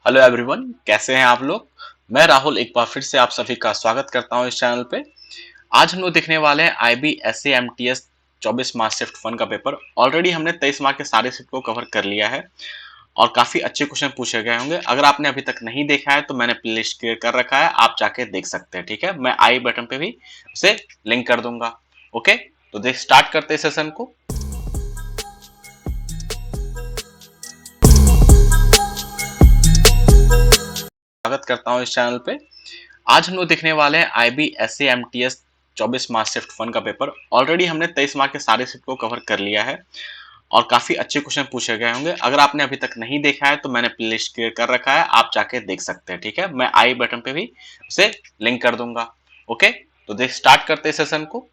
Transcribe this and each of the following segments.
Hello everyone, कैसे हैं आप लोग। मैं राहुल एक बार फिर से आप सभी का स्वागत करता हूं इस चैनल पे। आज हम लोग देखने वाले हैं IB SC MTS 24 marks shift 1 का पेपर। ऑलरेडी हमने 23 मार्क के सारे शिफ्ट को कवर कर लिया है और काफी अच्छे क्वेश्चन पूछे गए होंगे। अगर आपने अभी तक नहीं देखा है तो मैंने प्लेलिस्ट क्रिएट कर रखा है, आप जाके देख सकते हैं। ठीक है, मैं आई बटन पे भी उसे लिंक कर दूंगा। ओके, तो देख स्टार्ट करते हैं सेशन को। स्वागत करता हूं इस चैनल पे। आज हम लोग देखने वाले हैं IB SC MTS 24 marks shift 1 का पेपर। ऑलरेडी हमने 23 मार्क के सारे शिफ्ट को कवर कर लिया है और काफी अच्छे क्वेश्चन पूछे गए होंगे। अगर आपने अभी तक नहीं देखा है तो मैंने प्लेलिस्ट क्रिएट कर रखा है, आप जाके देख सकते हैं। ठीक है, मैं आई बटन पे भी उसे लिंक कर दूंगा। ओके, तो देख स्टार्ट करते हैं सेशन को।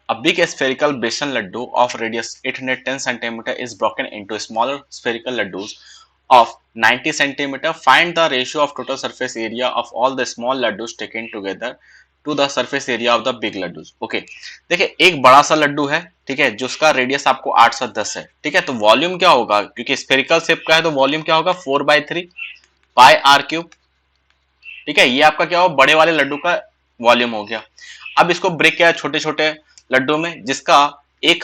A big spherical besan laddu of radius 810 cm is broken into smaller spherical laddus of 90 cm. Find the ratio of total surface area of all the small laddus taken together to the surface area of the big laddus. Okay, देखिए एक बड़ा सा लड्डू है, ठीक है, जिसका radius आपको 810 है। ठीक है, तो वॉल्यूम क्या होगा, क्योंकि स्फेरिकल शेप का है तो वॉल्यूम क्या होगा 4/3 पाई आर क्यूब। ठीक है, ये आपका क्या हो, बड़े वाले लड्डू का वॉल्यूम हो गया। अब इसको ब्रेक किया छोटे छोटे लड्डू में, जिसका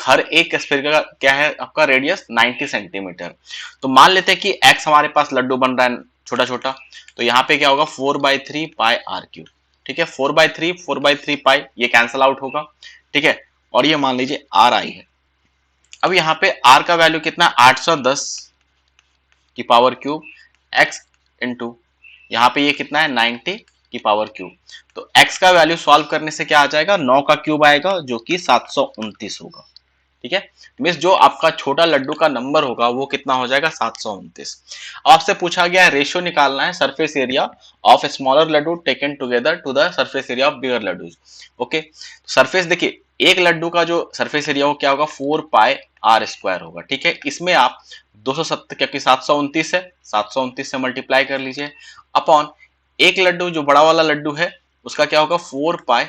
हर एक स्फीयर का क्या है आपका रेडियस 90 सेंटीमीटर। तो मान लेते हैं कि एक्स हमारे पास लड्डू बन रहा है छोटा छोटा, तो यहाँ पे क्या होगा 4/3 पाई आर क्यूब। ठीक है, 4/3 पाई ये कैंसल आउट होगा। ठीक है, और ये मान लीजिए आर आई है। अब यहाँ पे आर का वैल्यू कितना 810 की पावर क्यूब एक्स इंटू यहाँ पे ये कितना है 90 की पावर क्यूब। तो x का वैल्यू सॉल्व करने से क्या आ जाएगा, 9 का क्यूब आएगा जो कि 729 होगा। ठीक है, मींस जो आपका छोटा लड्डू का नंबर होगा वो कितना हो जाएगा 729। आपसे पूछा गया है रेशियो निकालना है surface area of smaller laddu taken together to the surface area of bigger laddu. Okay, surface देखिए एक लड्डू का जो सरफेस एरिया हो क्या होगा 4πr² होगा। ठीक है, इसमें आप 270 क्योंकि 729 है, 729 से मल्टीप्लाई कर लीजिए अपॉन एक लड्डू जो बड़ा वाला लड्डू है उसका क्या होगा 4π,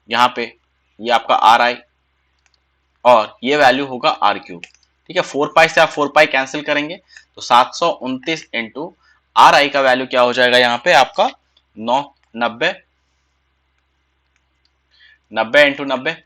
यहाँ पे ये आपका आर आई और ये वैल्यू होगा आर क्यूब। ठीक है, 4π से आप 4π कैंसिल करेंगे तो 729 इंटू आर आई का वैल्यू क्या हो जाएगा यहाँ पे आपका 90 इंटू 90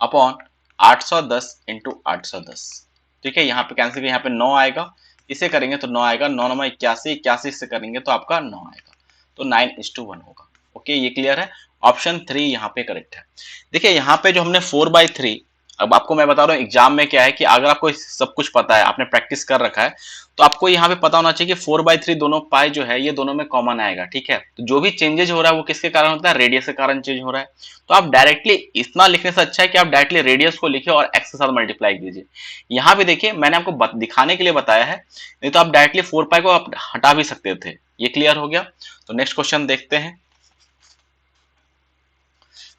अपॉन 810 इंटू 810। ठीक है, यहाँ पे कैंसिल यहाँ पे 9 आएगा, इसे करेंगे तो 9 आएगा, 9 9 81, 81 से करेंगे तो आपका 9 आएगा, तो 9:1 होगा। ओके, ये क्लियर है। ऑप्शन 3 यहाँ पे करेक्ट है। देखिए यहाँ पे जो हमने 4/3, अब आपको मैं बता रहा हूँ एग्जाम में क्या है कि अगर आपको सब कुछ पता है, आपने प्रैक्टिस कर रखा है, तो आपको यहाँ पे पता होना चाहिए कि 4/3 दोनों पाई जो है ये दोनों में कॉमन आएगा। ठीक है, तो जो भी चेंजेज हो रहा है वो किसके कारण होता है, रेडियस के कारण चेंज हो रहा है। तो आप डायरेक्टली इतना लिखने से अच्छा है कि आप डायरेक्टली रेडियस को लिखिए और एक्स के साथ मल्टीप्लाई कीजिए। यहाँ पे देखिए मैंने आपको दिखाने के लिए बताया है, नहीं तो आप डायरेक्टली 4π को आप हटा भी सकते थे। ये क्लियर हो गया। तो नेक्स्ट क्वेश्चन देखते हैं।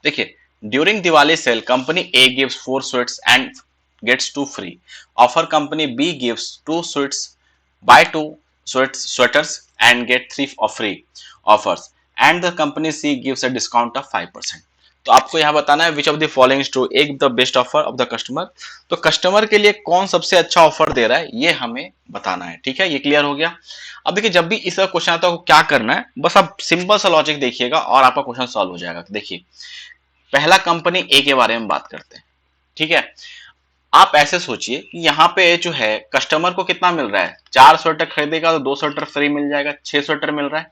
देखिए, during Diwali sale company A gives 4 sweets and gets 2 free. Offer company B gives 2 sweets buy 2 sweaters and get 3 of free offers and the company C gives a discount of 5%। तो आपको यहाँ बताना है which of the following is true, एक the best offer of the customer. तो customer के लिए कौन सबसे अच्छा ऑफर दे रहा है ये हमें बताना है। ठीक है, ये क्लियर हो गया। अब देखिए जब भी इस क्वेश्चन आता है क्या करना है, बस आप सिंपल सा लॉजिक देखिएगा और आपका क्वेश्चन सॉल्व हो जाएगा। देखिए पहला कंपनी ए के बारे में बात करते हैं। ठीक है, आप ऐसे सोचिए कि यहाँ पे जो है कस्टमर को कितना मिल रहा है, 4 स्वेटर खरीदेगा तो 2 स्वेटर फ्री मिल जाएगा, 6 स्वेटर मिल रहा है।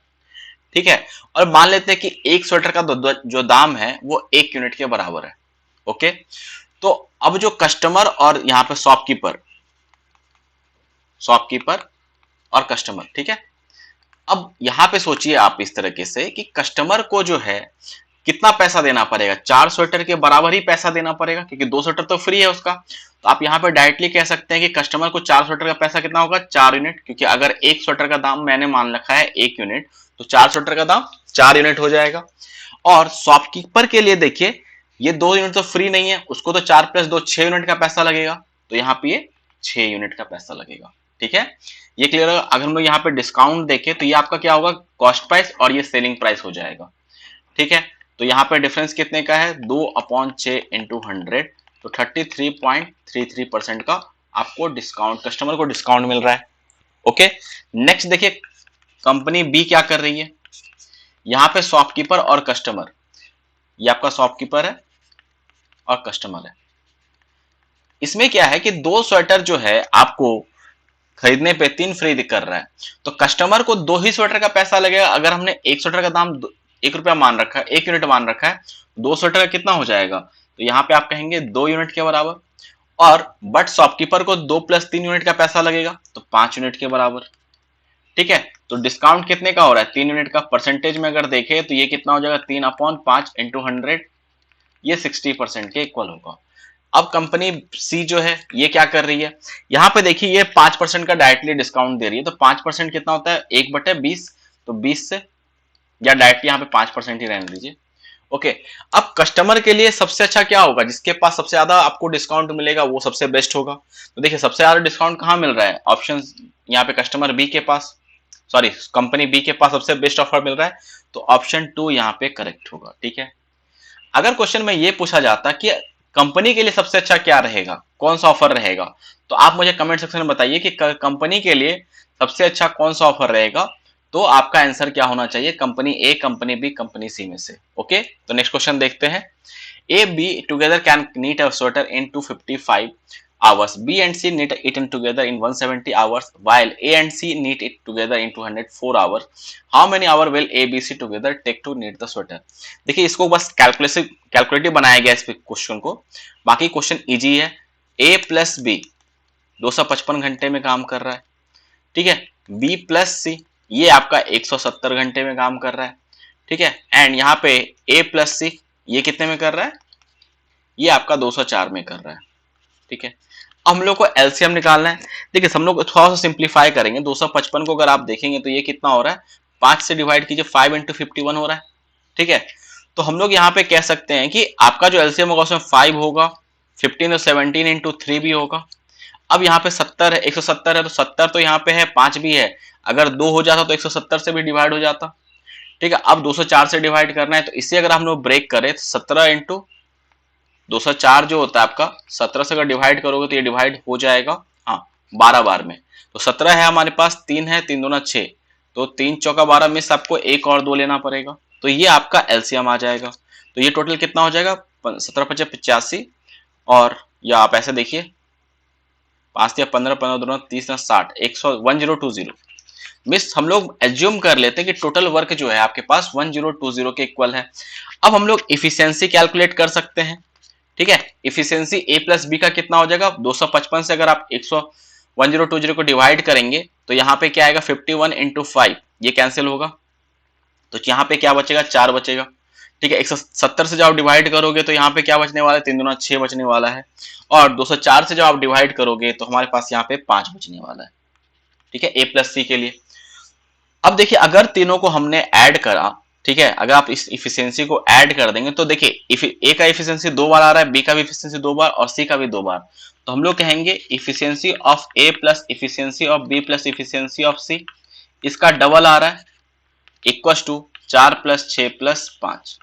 ठीक है, और मान लेते हैं कि एक स्वेटर का जो दाम है वो 1 यूनिट के बराबर है। ओके, तो अब जो कस्टमर और यहाँ पे शॉपकीपर और कस्टमर, ठीक है, अब यहाँ पे सोचिए आप इस तरीके से कि कस्टमर को जो है कितना पैसा देना पड़ेगा, 4 स्वेटर के बराबर ही पैसा देना पड़ेगा क्योंकि 2 स्वेटर तो फ्री है उसका। तो आप यहाँ पे डायरेक्टली कह सकते हैं कि कस्टमर को 4 स्वेटर का पैसा कितना होगा 4 यूनिट, क्योंकि अगर एक स्वेटर का दाम मैंने मान रखा है 1 यूनिट तो 4 स्वेटर का दाम 4 यूनिट हो जाएगा। और शॉपकीपर के लिए देखिए ये 2 यूनिट तो फ्री नहीं है, उसको तो 4 + 2 6 यूनिट का पैसा लगेगा, तो यहाँ पे ये 6 यूनिट का पैसा लगेगा। ठीक है, ये क्लियर होगा। अगर हम लोग यहाँ पे डिस्काउंट देखें तो ये आपका क्या होगा कॉस्ट प्राइस और ये सेलिंग प्राइस हो जाएगा। ठीक है, तो यहाँ पे डिफरेंस कितने का है 2/6 इंटू 100, तो 33.33% का आपको डिस्काउंट, कस्टमर को डिस्काउंट मिल रहा है। ओके, नेक्स्ट देखिए कंपनी बी क्या कर रही है, यहाँ पे शॉपकीपर और कस्टमर, ये आपका शॉपकीपर है और कस्टमर है। इसमें क्या है कि दो स्वेटर जो है आपको खरीदने पे 3 फ्री कर रहा है, तो कस्टमर को 2 ही स्वेटर का पैसा लगेगा। अगर हमने एक स्वेटर का दाम 1 रुपया मान रखा है, 1 यूनिट मान रखा है, 2 स्वेटर का कितना हो जाएगा, तो यहाँ पे आप कहेंगे 2 यूनिट के बराबर। और बट शॉपकीपर को 2 + 3 यूनिट का पैसा लगेगा, तो 5 यूनिट के बराबर। ठीक है, तो डिस्काउंट कितने का हो रहा है, 3 यूनिट का। परसेंटेज में अगर देखें तो ये कितना हो जाएगा, 3/5 × 100, ये 60% के इक्वल होगा। अब कंपनी सी जो है ये क्या कर रही है, यहाँ पे देखिए ये 5% का डायरेक्टली डिस्काउंट दे रही है, तो 5% कितना होता है, 1/20, तो 20 से, या डायरेक्टली यहाँ पे 5% ही रहने दीजिए। ओके, अब कस्टमर के लिए सबसे अच्छा क्या होगा, जिसके पास सबसे ज्यादा आपको डिस्काउंट मिलेगा वो सबसे बेस्ट होगा। तो देखिए सबसे ज्यादा डिस्काउंट कहाँ मिल रहा है, ऑप्शन यहाँ पे कस्टमर बी के पास, सॉरी कंपनी बी के पास सबसे बेस्ट ऑफर मिल रहा है, तो ऑप्शन 2 यहाँ पे करेक्ट होगा। ठीक है, अगर क्वेश्चन में ये पूछा जाता कि कंपनी के लिए सबसे अच्छा क्या रहेगा, कौन सा ऑफर रहेगा, तो आप मुझे कमेंट सेक्शन में बताइए कि कंपनी के लिए सबसे अच्छा कौन सा ऑफर रहेगा। तो आपका आंसर क्या होना चाहिए, कंपनी ए, कंपनी बी, कंपनी सी में से। ओके, तो नेक्स्ट क्वेश्चन देखते हैं। A, B together can knit a sweater in 255 hours. B and C knit it in together in 170 hours, while A and C knit it together in 204 hours. How many hours will A, B, C together take to knit the sweater? देखिए इसको बस calculative बनाया गया इस question को, बाकी question easy है। A + B 255 घंटे में काम कर रहा है। ठीक है, B + C ये आपका 170 घंटे में काम कर रहा है। ठीक है, एंड यहाँ पे A + C ये कितने में कर रहा है, ये आपका 204 में कर रहा है। ठीक है, अब हम लोग को एलसीएम निकालना है। देखिए हम लोग थोड़ा सा सिंप्लीफाई करेंगे, 255 को अगर आप देखेंगे तो ये कितना हो रहा है, 5 से डिवाइड कीजिए, 5 × 51 हो रहा है। ठीक है, तो हम लोग यहाँ पे कह सकते हैं कि आपका जो एलसीएम होगा उसमें 5 होगा, 15 और 17 × 3 भी होगा। अब यहाँ पे 70 है, 170 है, तो 70 तो यहाँ पे है, 5 भी है, अगर 2 हो जाता तो 170 से भी डिवाइड हो जाता। ठीक है, अब 204 से डिवाइड करना है, तो इसे अगर हम लोग ब्रेक करें तो 17 × 204 जो होता है आपका, 17 से अगर डिवाइड करोगे तो ये डिवाइड हो जाएगा, हाँ 12 बार में। तो 17 है हमारे पास, 3 है, 3 दूना 6, तो 3 चौका 12 में से आपको 1 और 2 लेना पड़ेगा, तो ये आपका एलसीएम आ जाएगा। तो ये टोटल कितना हो जाएगा, 17 × 5 = 85, और या आप ऐसे देखिए 5 या 15, 15 दूना 30 या 60, 1020। मिस हम लोग एज्यूम कर लेते हैं कि टोटल वर्क जो है आपके पास 1020 के इक्वल है। अब हम लोग इफिशियंसी कैलकुलेट कर सकते हैं। ठीक है, इफिशियंसी ए प्लस बी का कितना हो जाएगा, 255 से अगर आप 1020 को डिवाइड करेंगे तो यहाँ पे क्या आएगा, 51 × 5, ये कैंसिल होगा, तो यहाँ पे क्या बचेगा, 4 बचेगा। ठीक है, 170 से जब आप डिवाइड करोगे तो यहाँ पे क्या बचने वाला है, 3 दूना 6 बचने वाला है, और 204 से जब आप डिवाइड करोगे तो हमारे पास यहाँ पे 5 बचने वाला है। ठीक है, ए प्लस सी के लिए। अब देखिए अगर तीनों को हमने ऐड करा, ठीक है, अगर आप इस इफिशियंसी को ऐड कर देंगे तो देखिए ए का इफिशियंसी 2 बार आ रहा है, बी का भी इफिशियंसी 2 बार, और सी का भी 2 बार, तो हम लोग कहेंगे efficiency of A plus efficiency of B plus efficiency of C, इसका डबल आ रहा है, इक्वल टू 4 + 6 + 5।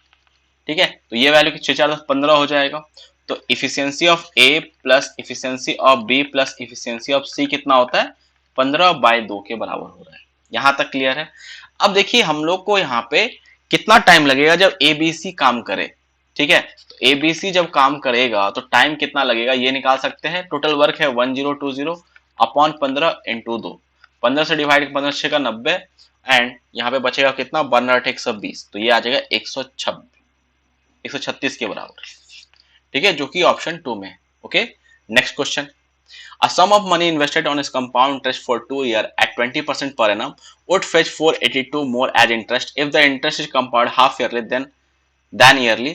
ठीक है, तो ये वैल्यू 6 4 10 15 हो जाएगा। तो efficiency of A plus efficiency of B plus efficiency of C कितना होता है, 15/2 के बराबर हो रहा है। यहां तक क्लियर है। अब देखिए हम लोग को यहाँ पे कितना टाइम लगेगा जब एबीसी काम करे। ठीक है, तो एबीसी जब काम करेगा तो टाइम कितना लगेगा ये निकाल सकते हैं। टोटल वर्क है 1020 अपॉन 15 × 2, 15 से डिवाइड, 15 6 का 90, एंड यहाँ पे बचेगा कितना, 15 120, तो ये आ जाएगा 136 के बराबर। ठीक है, जो कि ऑप्शन 2 में। Okay, next question. A sum of money invested on its compound interest for 2 years at 20% per annum would fetch 482 more as interest if the interest is compound half yearly than yearly.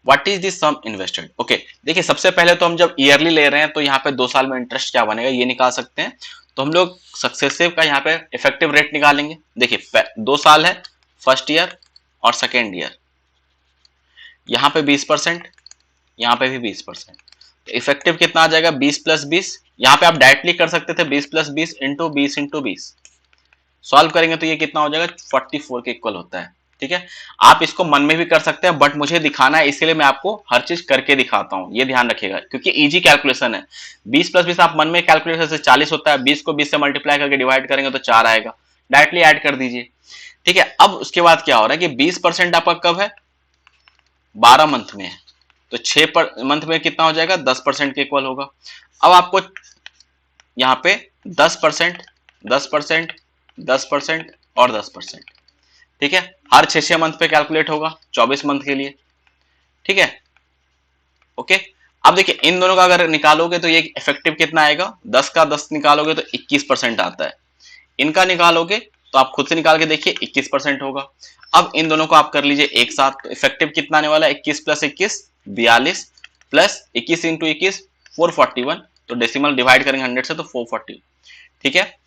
What is the sum invested? Okay, देखिए सबसे पहले तो हम जब yearly ले रहे हैं तो यहाँ पे 2 साल में इंटरेस्ट क्या बनेगा ये निकाल सकते हैं। तो हम लोग सक्सेसिव का यहाँ पे इफेक्टिव रेट निकालेंगे। देखिए 2 साल है, फर्स्ट ईयर और सेकेंड ईयर, यहाँ पे 20%, यहाँ पे भी 20%, तो इफेक्टिव कितना आ जाएगा, 20 + 20। यहाँ पे आप डायरेक्टली कर सकते थे 20 + 20 × 20 × 20, सॉल्व करेंगे तो ये कितना हो जाएगा, 44 के इक्वल होता है। ठीक है, आप इसको मन में भी कर सकते हैं, बट मुझे दिखाना है इसलिए मैं आपको हर चीज करके दिखाता हूं, ये ध्यान रखिएगा, क्योंकि इजी कैलकुलेशन है। 20 प्लस 20 आप मन में कैलकुलेशन से 40 होता है, 20 को 20 से मल्टीप्लाई करके डिवाइड करेंगे तो 4 आएगा, डायरेक्टली ऐड कर दीजिए। ठीक है, अब उसके बाद क्या हो रहा है कि 20% आपका कब है, 12 मंथ में है, तो 6 मंथ में कितना हो जाएगा, 10% के इक्वल होगा। अब आपको यहाँ पे 10%, 10%, 10% और 10%, ठीक है, हर 6 मंथ पे कैलकुलेट होगा 24 मंथ के लिए। ठीक है, ओके। अब देखिए इन दोनों का अगर निकालोगे तो ये इफेक्टिव कितना आएगा, 10 का 10 निकालोगे तो 21% आता है, इनका निकालोगे तो आप खुद से निकाल के देखिए 21% होगा। अब इन दोनों को आप कर लीजिए एक साथ, तो इफेक्टिव कितना आने वाला है, 21 प्लस 21 42 प्लस 21 इंटू 21 441, तो डेसिमल डिवाइड करेंगे 100 से तो 440। ठीक है,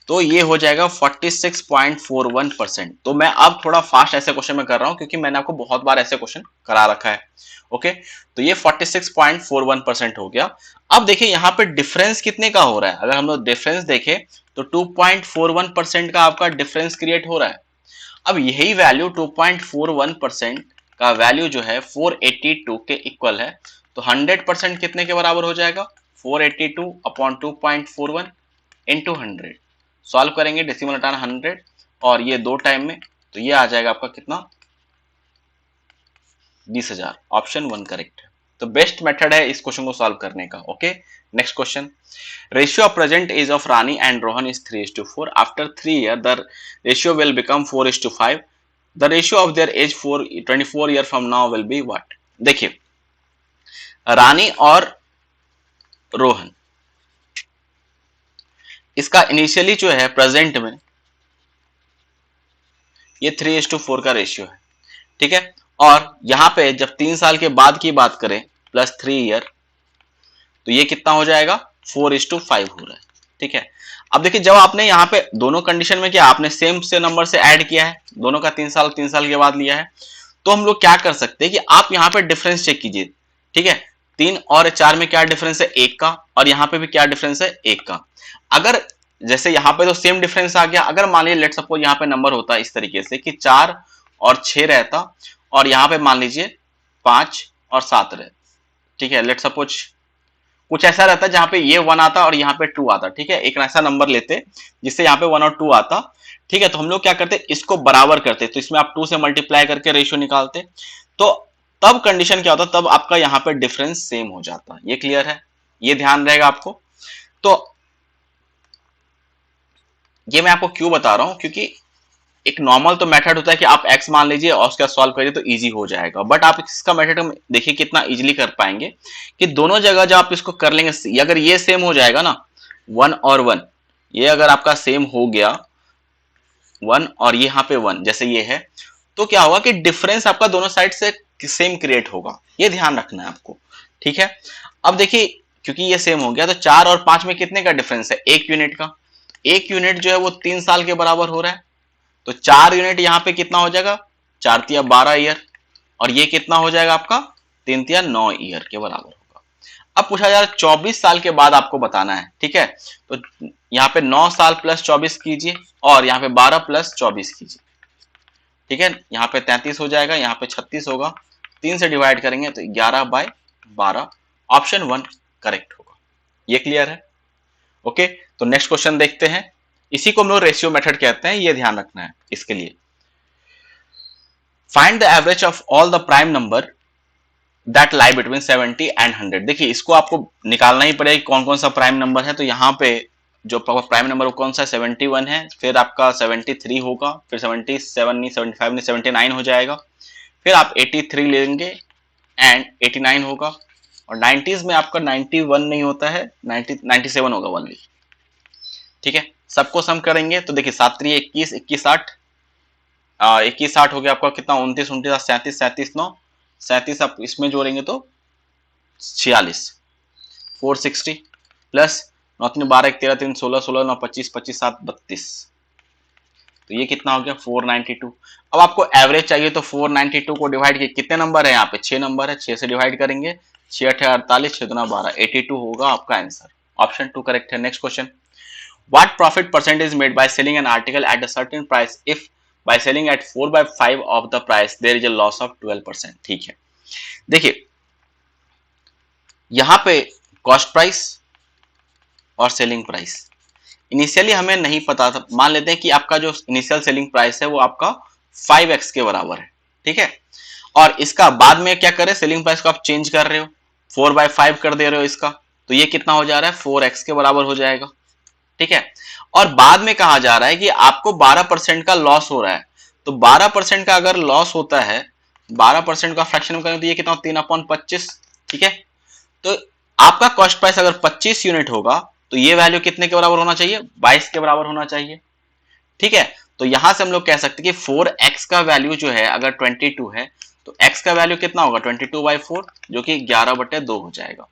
तो ये हो जाएगा 46.41%। तो मैं अब थोड़ा फास्ट ऐसे क्वेश्चन में कर रहा हूं क्योंकि मैंने आपको बहुत बार ऐसे क्वेश्चन करा रखा है। ओके, तो ये 46.41% हो गया। अब देखिए यहाँ पे डिफरेंस कितने का हो रहा है, अगर हम लोग डिफरेंस देखें तो 2.41% का आपका डिफरेंस क्रिएट हो रहा है। अब यही वैल्यू 2.41% का वैल्यू जो है 482 के इक्वल है, तो 100% कितने के बराबर हो जाएगा, 482 अपॉन 2.41 इंटू 100। सॉल्व करेंगे, डेसिमल हटाना 100 और ये 2 टाइम में, तो ये आ जाएगा आपका कितना, 20,000। ऑप्शन 1 करेक्ट है। तो बेस्ट मेथड है इस क्वेश्चन को सॉल्व करने का। Okay, next question, ratio of present age of Rani and Rohan is 3:4। After 3 year the ratio will become 4:5। The ratio of their age 24 year from now will be what. देखिए रानी और रोहन, इसका initially जो है प्रेजेंट में ये 3:4 का रेशियो है। ठीक है, और यहां पे जब 3 साल के बाद की बात करें प्लस 3 ईयर, तो ये कितना हो जाएगा, 4:5 हो रहा है। ठीक है, अब देखिए जब आपने यहाँ पे दोनों कंडीशन में क्या आपने सेम से नंबर से ऐड किया है, दोनों का 3 साल के बाद लिया है, तो हम लोग क्या कर सकते हैं कि आप यहाँ पे डिफरेंस चेक कीजिए। ठीक है, 3 और 4 में क्या डिफरेंस है, 1 का, और यहाँ पे भी क्या डिफरेंस है, 1 का। अगर जैसे यहाँ पे तो सेम डिफरेंस आ गया, अगर मान लीजिए लेट सपोज यहाँ पे नंबर होता इस तरीके से कि 4 और 6 रहता, और यहाँ पे मान लीजिए 5 और 7 रहता। ठीक है, लेट सपोज कुछ ऐसा रहता जहां पे ये 1 आता और यहाँ पे 2 आता। ठीक है, एक ऐसा नंबर लेते जिससे यहाँ पे 1 और 2 आता। ठीक है, तो हम लोग क्या करते, इसको बराबर करते, तो इसमें आप 2 से मल्टीप्लाई करके रेशियो निकालते, तो तब कंडीशन क्या होता, तब आपका यहाँ पे डिफरेंस सेम हो जाता। ये क्लियर है, ये ध्यान रहेगा आपको। तो ये मैं आपको क्यों बता रहा हूं, क्योंकि एक नॉर्मल तो मेथड होता है कि आप x मान लीजिए और उसका सॉल्व करिए तो इजी हो जाएगा, बट आप इसका मेथड देखिए कितना इजीली कर पाएंगे कि दोनों जगह जब आप इसको कर लेंगे, अगर ये सेम हो जाएगा ना 1 और 1, ये अगर आपका सेम हो गया 1 और ये यहाँ पे 1 जैसे ये है, तो क्या होगा कि डिफरेंस आपका दोनों साइड से सेम क्रिएट होगा, ये ध्यान रखना है आपको। ठीक है, अब देखिए क्योंकि ये सेम हो गया तो 4 और 5 में कितने का डिफरेंस है, 1 यूनिट का। 1 यूनिट जो है वो 3 साल के बराबर हो रहा है, तो 4 यूनिट यहां पे कितना हो जाएगा, 4 तिया 12 ईयर, और ये कितना हो जाएगा आपका 3 तिया 9 ईयर के बराबर होगा। अब पूछा जा रहा है 24 साल के बाद आपको बताना है। ठीक है, तो यहाँ पे 9 साल प्लस 24 कीजिए और यहाँ पे 12 प्लस 24 कीजिए। ठीक है, यहाँ पे 33 हो जाएगा, यहाँ पे 36 होगा, 3 से डिवाइड करेंगे तो 11/12। ऑप्शन 1 करेक्ट होगा। ये क्लियर है। ओके, तो नेक्स्ट क्वेश्चन देखते हैं, इसी को हम लोग रेशियो मेथड कहते हैं, ये ध्यान रखना है इसके लिए। Find the average of all the prime number that lie between 70 and 100। देखिए इसको आपको निकालना ही पड़ेगा कौन कौन सा प्राइम नंबर है, तो यहाँ पे जो प्राइम नंबर कौन सा 71 है, फिर आपका 73 होगा, फिर 77 नहीं, 75 नहीं, 79 हो जाएगा, फिर आप 83 लेंगे एंड 89 होगा, और 90s में आपका 91 नहीं होता है, 97 होगा ओनली। ठीक है, सबको सम करेंगे तो देखिए 7 3 21 21 60, 21 60 हो गया आपका कितना, 29 29 37 37 9 37, आप इसमें जोड़ेंगे तो 46, 460 प्लस 9 3 12 1 13 3 16 16 9 25 25 7 32, तो ये कितना हो गया 492। अब आपको एवरेज चाहिए तो 492 को डिवाइड किए, कितने नंबर है यहाँ पे, 6 नंबर है, 6 से डिवाइड करेंगे, 6 8 48 6 2 12, 82 होगा आपका आंसर। ऑप्शन 2 करेक्ट है। Next question, what profit percent is made by selling an article at a certain price if by selling at 4/5 of the price there is a loss of 12%। ठीक है, देखिए यहां पे cost price और selling price initially हमें नहीं पता था। मान लेते हैं कि आपका जो इनिशियल सेलिंग प्राइस है वो आपका 5x के बराबर है, ठीक है, और इसका बाद में क्या करें, सेलिंग प्राइस को आप चेंज कर रहे हो, 4/5 कर दे रहे हो इसका, तो ये कितना हो जा रहा है, 4x के बराबर हो जाएगा, ठीक है। और बाद में कहा जा रहा है कि आपको 12% का लॉस हो रहा है, तो 12% का अगर लॉस होता है, 12% का फ्रैक्शन करें तो ये कितना, 3/25, ठीक है। तो आपका कॉस्ट प्राइस अगर 25 यूनिट होगा तो ये वैल्यू कितने के बराबर होना चाहिए, 22 के बराबर होना चाहिए, ठीक है। तो यहां से हम लोग कह सकते हैं कि 4x का वैल्यू जो है अगर 22 है तो x का वैल्यू कितना होगा, 22/4, जो कि 11/2 हो जाएगा,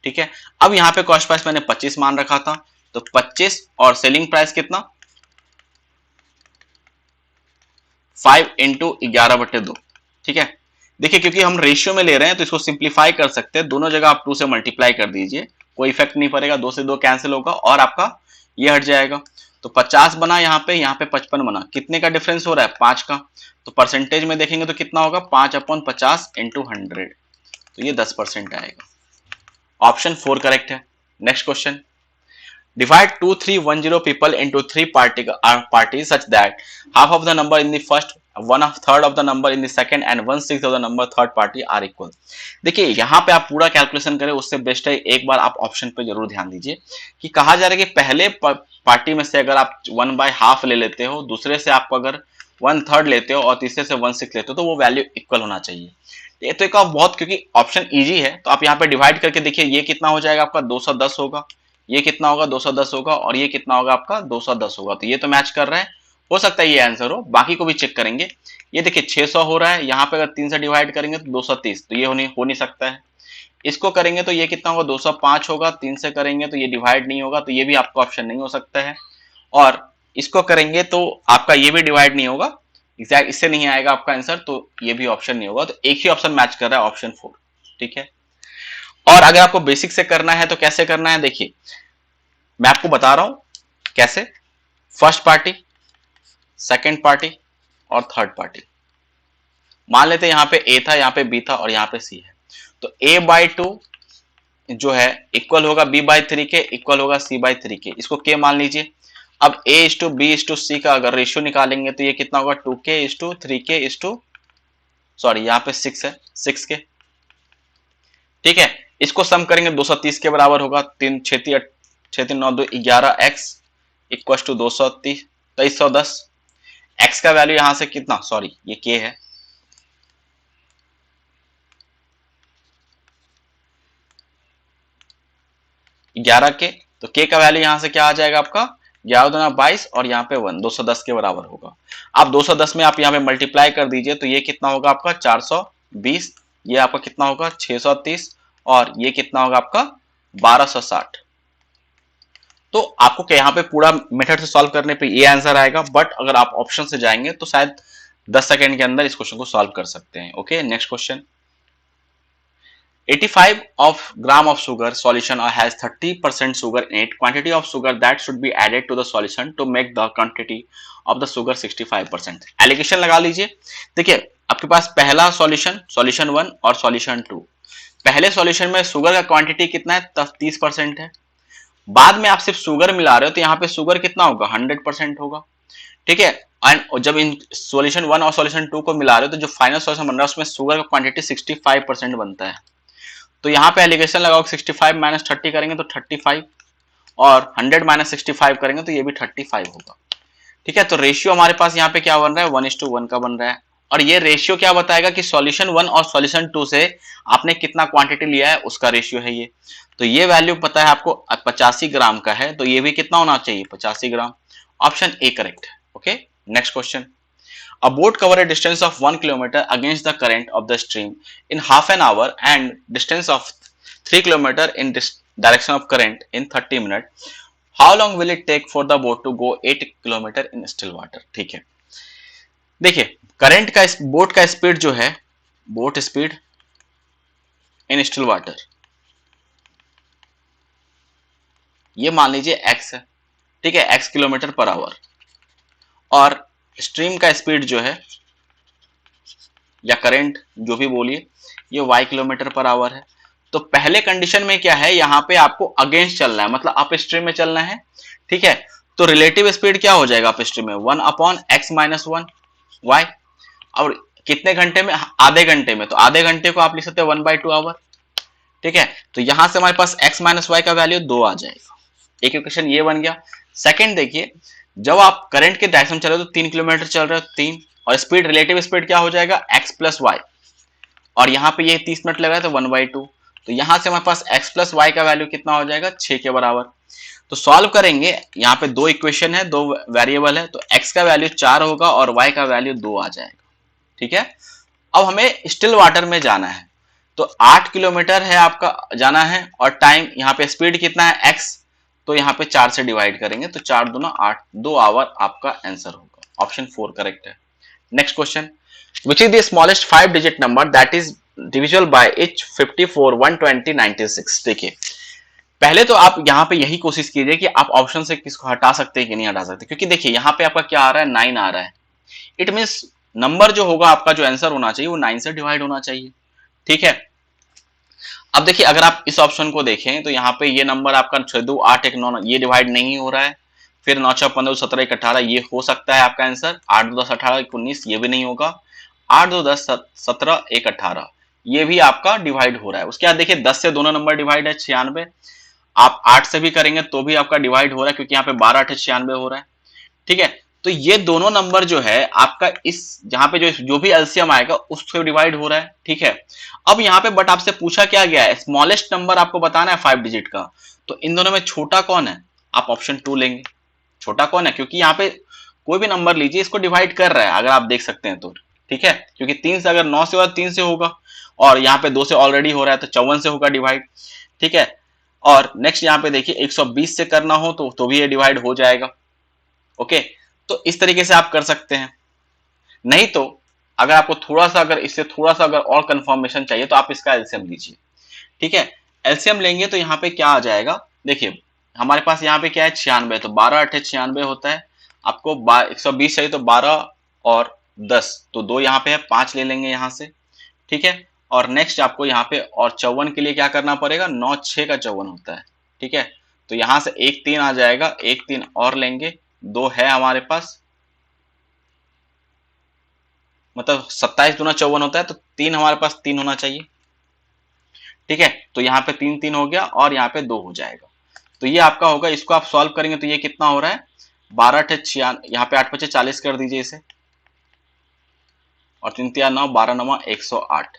ठीक है। अब यहाँ पे कॉस्ट प्राइस मैंने 25 मान रखा था, तो 25 और सेलिंग प्राइस कितना, 5 इंटू 11/2, ठीक है। देखिए क्योंकि हम रेशियो में ले रहे हैं तो इसको सिंप्लीफाई कर सकते हैं, दोनों जगह आप 2 से मल्टीप्लाई कर दीजिए, कोई इफेक्ट नहीं पड़ेगा, 2 से 2 कैंसिल होगा और आपका ये हट जाएगा। तो 50 बना यहाँ पे 55 बना, कितने का डिफरेंस हो रहा है, 5 का। तो परसेंटेज में देखेंगे तो कितना होगा, 5/50 इंटू 100, तो ये 10% आएगा। ऑप्शन 4 करेक्ट है। Next question, divide 2310 people into three parties such that half of the number in the first, one of third of the number in the second and 1/6 of the number third party are equal। देखिए यहाँ पे आप पूरा calculation करें उससे best है एक बार आप ऑप्शन पे जरूर ध्यान दीजिए कि कहा जा रहा है कि पहले पार्टी में से अगर आप 1/2 ले लेते हो, दूसरे से आप अगर 1/3 लेते हो और तीसरे से 1/6 लेते हो तो वो वैल्यू इक्वल होना चाहिए। ये तो एक बहुत, क्योंकि ऑप्शन इजी है तो आप यहाँ पे डिवाइड करके देखिए ये कितना हो जाएगा आपका, 210 होगा, ये कितना होगा, 210 होगा, और ये कितना होगा आपका, 210 होगा। तो ये तो मैच कर रहा है, हो सकता है ये आंसर हो, बाकी को भी चेक करेंगे। ये देखिए 600 हो रहा है, यहाँ पे अगर 3 से डिवाइड करेंगे तो 230, तो ये हो नहीं सकता है। इसको करेंगे तो ये कितना होगा, 205 होगा, 3 से करेंगे तो ये डिवाइड नहीं होगा, तो ये भी आपका ऑप्शन नहीं हो सकता है। और इसको करेंगे तो आपका ये भी डिवाइड नहीं होगा, एग्जैक्ट इससे नहीं आएगा आपका आंसर, तो ये भी ऑप्शन नहीं होगा। तो एक ही ऑप्शन मैच कर रहा है, ऑप्शन 4, ठीक है। और अगर आपको बेसिक से करना है तो कैसे करना है, देखिए मैं आपको बता रहा हूं कैसे। फर्स्ट पार्टी, सेकंड पार्टी और थर्ड पार्टी, मान लेते हैं यहां पे ए था, यहां पे बी था और यहां पे सी है, तो a/2 जो है इक्वल होगा b/3 के, इक्वल होगा c/3 के, इसको k मान लीजिए। अब a/b/c का अगर रेशियो निकालेंगे तो ये कितना होगा, 2k/3k, सॉरी यहाँ पे 6 है, 6 के, ठीक है। इसको सम करेंगे 230 के बराबर होगा, 3 6 6 9 2 11x इक्वल टू 230 2310। x का वैल्यू यहां से कितना, सॉरी ये k है, ग्यारह के, तो k का वैल्यू यहां से क्या आ जाएगा आपका, 11×22 और यहाँ पे 1, 210 के बराबर होगा। आप 210 में आप यहाँ पे मल्टीप्लाई कर दीजिए तो ये कितना होगा आपका 420, ये आपका कितना होगा 630, और ये कितना होगा आपका 1260। तो आपको यहाँ पे पूरा मेथड से सॉल्व करने पे ये आंसर आएगा, बट अगर आप ऑप्शन से जाएंगे तो शायद 10 सेकंड के अंदर इस क्वेश्चन को सॉल्व कर सकते हैं। Okay, next question, 85 of gram of sugar solution has 30% sugar in it. Quantity of sugar that should be added to the solution to make the quantity of the sugar 65%। Allegation लगा लीजिए। देखिए आपके पास पहला solution, solution 1 और solution 2, पहले solution में sugar का quantity कितना है, 30% है। बाद में आप सिर्फ शुगर मिला रहे हो तो यहाँ पे शुगर कितना होगा, 100% होगा, ठीक है। एंड जब इन सॉल्यूशन 1 और सॉल्यूशन 2 को मिला रहे हो तो जो फाइनल सॉल्यूशन बन रहा है उसमें शुगर का क्वांटिटी 65% बनता है। तो यहाँ पे एलिगेशन लगाओ, 65 माइनस 30 करेंगे तो 35, और 100 माइनस 65 करेंगे तो ये भी 35 होगा, ठीक है। तो रेशियो हमारे पास यहाँ पे क्या बन रहा है, 1:1 का बन रहा है। और ये रेशियो क्या बताएगा कि सॉल्यूशन 1 और सॉल्यूशन 2 से आपने कितना क्वांटिटी लिया है उसका रेशियो है ये। तो ये वैल्यू पता है आपको 85 ग्राम का है, तो ये भी कितना होना चाहिए, 85 ग्राम। ऑप्शन ए करेक्ट है। Okay, next question, a boat cover a distance of 1 kilometer against the current of the stream in half an hour and distance of 3 kilometer in this direction of current in 30 minutes. How long will it take for the boat to go 8 kilometer in still water? ठीक है, देखिए current का, boat का speed जो है, boat speed in still water, ये मान लीजिए x है, ठीक है, x किलोमीटर पर आवर, और स्ट्रीम का स्पीड जो है या करंट जो भी बोलिए, ये y किलोमीटर पर आवर है। तो पहले कंडीशन में क्या है, यहाँ पे आपको अगेंस्ट चलना है, मतलब अप स्ट्रीम में चलना है, ठीक है। तो रिलेटिव स्पीड क्या हो जाएगा अप स्ट्रीम में, 1/x-1 y। और कितने घंटे में, आधे घंटे में, तो आधे घंटे को आप लिख सकते हैं 1/2 आवर, ठीक है। तो यहां से हमारे पास x-y का वैल्यू 2 आ जाएगा। एक इक्वेशन ये बन गया। सेकंड देखिए, जब आप करंट के डायरेक्शन में चल रहे हो तो 3 किलोमीटर चल रहे हो, 3, और स्पीड, रिलेटिव स्पीड क्या हो जाएगा, x प्लस वाई, और यहाँ पे ये 30 मिनट लग रहा है तो 1/2। तो यहां से हमारे पास x प्लस वाई का वैल्यू कितना हो जाएगा, 6 के बराबर। तो सॉल्व करेंगे, यहाँ पे दो इक्वेशन है, दो वेरिएबल है, तो x का वैल्यू 4 होगा और y का वैल्यू 2 आ जाएगा, ठीक है। अब हमें स्टिल वाटर में जाना है, तो 8 किलोमीटर है आपका जाना है, और टाइम यहाँ पे स्पीड कितना है x, तो यहाँ पे 4 से डिवाइड करेंगे तो 4 दूना 8, 2 आवर आपका आंसर होगा। ऑप्शन 4 करेक्ट है। Next question, which is the smallest 5 digit number that is divisible by etch 54, 120, 96। देखिए, पहले तो आप यहाँ पे यही कोशिश कीजिए कि आप ऑप्शन से किसको हटा सकते हैं कि नहीं हटा सकते, क्योंकि देखिए यहाँ पे आपका क्या आ रहा है, 9 आ रहा है। इट मीन्स नंबर जो होगा आपका, जो आंसर होना चाहिए वो 9 से डिवाइड होना चाहिए, ठीक है। अब देखिए, अगर आप इस ऑप्शन को देखें तो यहाँ पे ये नंबर आपका 6 2 8 1 9 ये डिवाइड नहीं हो रहा है, फिर 9 6 15 17 1 18 ये हो सकता है आपका आंसर, 8 2 10 18 1 19 ये भी नहीं होगा, 8 2 10 17 1 18 ये भी आपका डिवाइड हो रहा है। उसके बाद देखिए 10 से दोनों नंबर डिवाइड है, 96। आप 8 से भी करेंगे तो भी आपका डिवाइड हो रहा है, क्योंकि यहाँ पे 12 8 96 हो रहा है, ठीक है। तो ये दोनों नंबर जो है आपका, इस जहां पे जो भी एलसीएम आएगा उससे डिवाइड हो रहा है, ठीक है। अब यहाँ पे बट आपसे पूछा क्या गया है, स्मॉलेस्ट नंबर आपको बताना है 5 डिजिट का, तो इन दोनों में छोटा कौन है, आप ऑप्शन 2 लेंगे। छोटा कौन है, क्योंकि यहाँ पे कोई भी नंबर लीजिए इसको डिवाइड कर रहा है, अगर आप देख सकते हैं तो, ठीक है। क्योंकि 3 से, अगर 9 से होगा 3 से होगा, और यहाँ पे 2 से ऑलरेडी हो रहा है तो 54 से होगा डिवाइड, ठीक है। और नेक्स्ट यहाँ पे देखिए 120 से करना हो तो भी ये डिवाइड हो जाएगा, ओके। तो इस तरीके से आप कर सकते हैं। नहीं तो अगर आपको थोड़ा सा, अगर इससे थोड़ा सा अगर और कंफर्मेशन चाहिए तो आप इसका एलसीएम लीजिए, ठीक है। एलसीएम लेंगे तो यहाँ पे क्या आ जाएगा, देखिए हमारे पास यहाँ पे क्या है 96, तो 12 8 96 होता है। आपको 120 चाहिए तो 12 और 10, तो 2 यहाँ पे है, 5 ले लेंगे यहाँ से, ठीक है। और नेक्स्ट आपको यहाँ पे, और 54 के लिए क्या करना पड़ेगा, 9 6 का 54 होता है, ठीक है। तो यहाँ से 1 3 आ जाएगा, 1 3 और लेंगे, 2 है हमारे पास, मतलब 27 दूना 54 होता है, तो 3 हमारे पास 3 होना चाहिए, ठीक है। तो यहाँ पे 3 3 हो गया और यहाँ पे 2 हो जाएगा। तो ये आपका होगा, इसको आप सॉल्व करेंगे तो ये कितना हो रहा है, 12 8 96, यहाँ पे 8 5 40 कर दीजिए इसे, और 3 3 9, 12 9 108